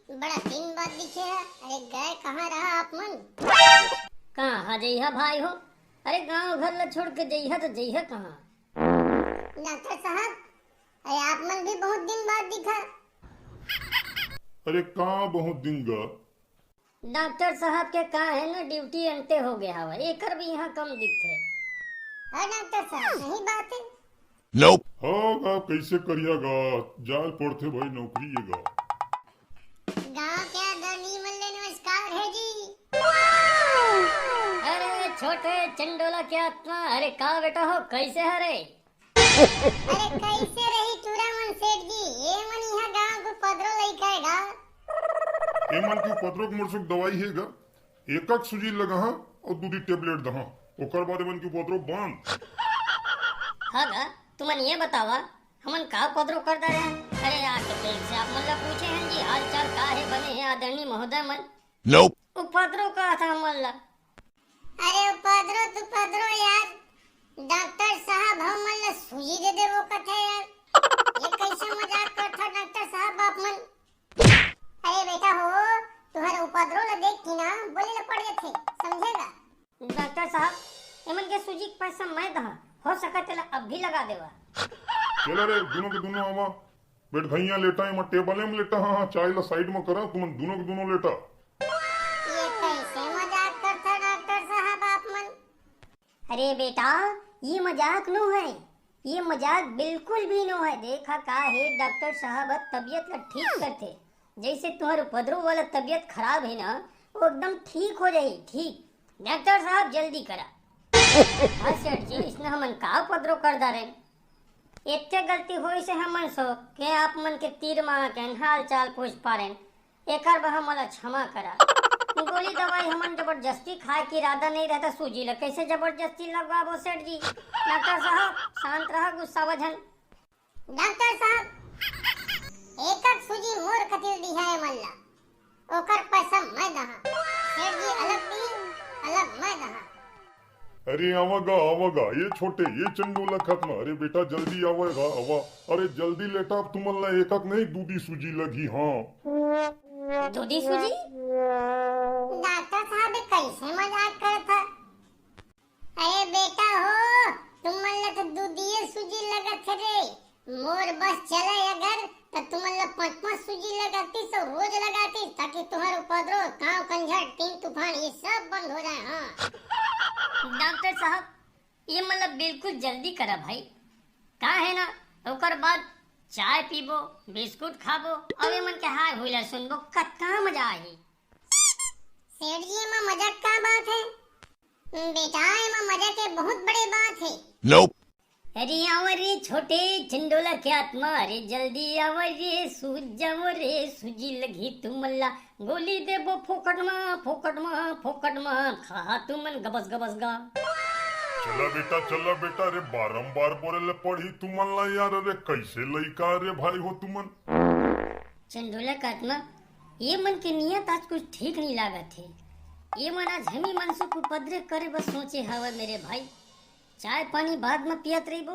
बड़ा दिन बाद दिखे है। अरे गए कहाँ रहा आप मन? कहाँ जइहा भाई हो? अरे गांव घर ला छोड़ के जइहा तो जइहा कहाँ? डॉक्टर साहब, अरे आप मन भी बहुत दिन बाद दिखा। अरे कहाँ बहुत दिन गा? डॉक्टर साहब के कहा है ना ड्यूटी अंते हो गया हवा, एकर भी यहाँ कम दिखते। हाँ डॉक्टर साहब, सही बात है। nope. हाँ गा, कैसे करिएगा, जाल पड़ते भाई नौकरी ये गा। गाँव के आदरणीय मल्ले नमस्कार है जी। अरे छोटे चंडोला के आत्मा, अरे का बेटा हो, कैसे हरे? अरे कैसे रही चूरा मन सेठ जी, ये मन यहाँ गाँव को पदरो लइका है गा। ए मन के पत्रों के मुर्सुक दवाई है गा, एक एक सुजी लगा हाँ और दूसरी टेबलेट दहा, ओकर बाद मन के पत्रों बंद। हाँ गा, तुमन ये बतावा हमन का पदरो कर दे हैं? अरे यार तो पेट से आप मन ला पूछे हैं जी हाल चाल का है बने हैं आदरणीय महोदय मन? nope. वो पदरो का था हमन ला। अरे पदरो तू पदरो यार, डॉक्टर साहब हम मन ला सूजी दे दे वो कथे यार। ये कैसे मजाक करता डॉक्टर साहब आप मन? अरे बेटा हो, तुम्हारे उपद्रव ला देख की ना बोले ला पड़ जाते, समझेगा? डॉक्टर साहब एमन के सूजी के पैसा मैं दहा, हो सका तेला अब भी लगा देवा। चलो रे दोनों के दोनों आवा, बैठ भैया लेटा है, मैं टेबल में लेटा, हाँ चाय ला साइड में करा, तुम दोनों के दोनों लेटा। ये कैसे मजाक करता डॉक्टर साहब आप मन? अरे बेटा ये मजाक नो है, ये मजाक बिल्कुल भी नो है। देखा का है डॉक्टर साहब तबीयत ला ठीक करते, जैसे तुम्हारे उपद्रव वाला तबीयत खराब है ना वो एकदम ठीक हो जाए। ठीक डॉक्टर साहब जल्दी करा। हाँ सेठ जी, इसने हमन का उपद्रव कर दा रहे, इतने गलती हुई से हमन सो के आप मन के तीर मार के हाल चाल पूछ पा रहे, एकर बहा मला क्षमा करा। गोली दवाई हमन जबरदस्ती खाए की इरादा नहीं रहता, सूजी ला कैसे जबरदस्ती लगवाबो सेठ जी? डॉक्टर साहब शांत रहा, गुस्सा वजन। डॉक्टर साहब, एक एक सूजी मोर खातिर दिहाए मल्ला, ओकर पैसा मैं दहा। सेठ जी अलग दी, अलग मैं दहा। अरे आवागा ये छोटे ये चंडोला खत्म, अरे बेटा जल्दी आवेगा आवा, अरे जल्दी लेटा, तुम ला एक नहीं दूधी सूजी लगी। हाँ दूधी सूजी? डॉक्टर साहब कैसे मजाक करता? अरे बेटा हो, तुम मन तो दूधिये सूजी लगत रे, मोर बस चले अगर तो तुम मन 5-5 सूजी लगाती तो रोज लगाती, ताकि तुम्हारे उपद्रव गाँव कंझट तीन तूफान ये सब बंद हो जाए। हाँ डॉक्टर साहब ये मतलब बिल्कुल जल्दी करा भाई, का है ना ओकर बाद चाय पीबो, बिस्कुट खाबो, और ये मन के हाय हुइला सुनबो, कतना मजा आई। सेठ जी एमा मजाक का बात है? बेटा एमा मजा के बहुत बड़े बात है। nope. अरे आवर रे छोटे चंडोला के आत्मा, अरे जल्दी आवर रे सूझ जाओ रे, सूजी लगी तुमल्ला, गोली देबो फोकट मा खा तुमन गबस गबस गा। चला बेटा रे बारंबार बोले पढ़ी तुमन ला यार, अरे कैसे लइका रे भाई हो तुमन। चंडोला का आत्मा, ये मन के नियत आज कुछ ठीक नहीं लागत है। ये मन आज हमी मनसुख उपद्रव करे बस सोचे हवा मेरे भाई, चाय पानी बाद में पियत रही बो,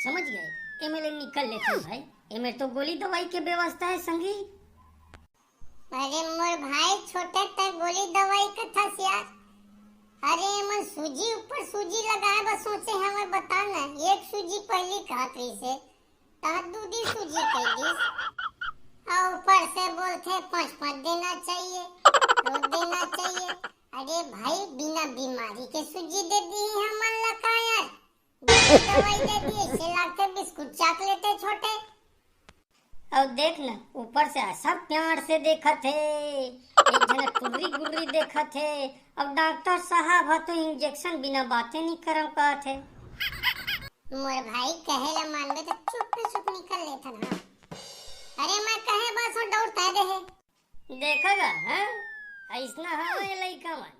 समझ गए? एमएलए निकल लेते भाई, एमे तो गोली दवाई के व्यवस्था है संगी। अरे मोर भाई छोटे तक गोली दवाई का था यार। अरे मन सूजी ऊपर सूजी लगाए बस सोचे हमें बता ना, एक सूजी पहली खातरी से ता दूधी सूजी कह दी, और ऊपर से बोलते 5-5 देना चाहिए, रोज देना चाहिए। अरे भाई बिना बीमारी के सूजी दे दी हमन लका यार, दवाई दे दी, इसे लगते बिस्कुट चॉकलेट है छोटे। और देख ना ऊपर से ऐसा प्यार से देखा थे, एक जन कुर्री गुर्री देखा थे, अब डॉक्टर साहब तो इंजेक्शन बिना बातें नहीं करम का थे। मोर भाई कहेला मानबे तो चुप निकल लेता ना। अरे मैं कहे बस वो दौड़ता दे है। देखा गा हाँ? ऐसना है लइका मन।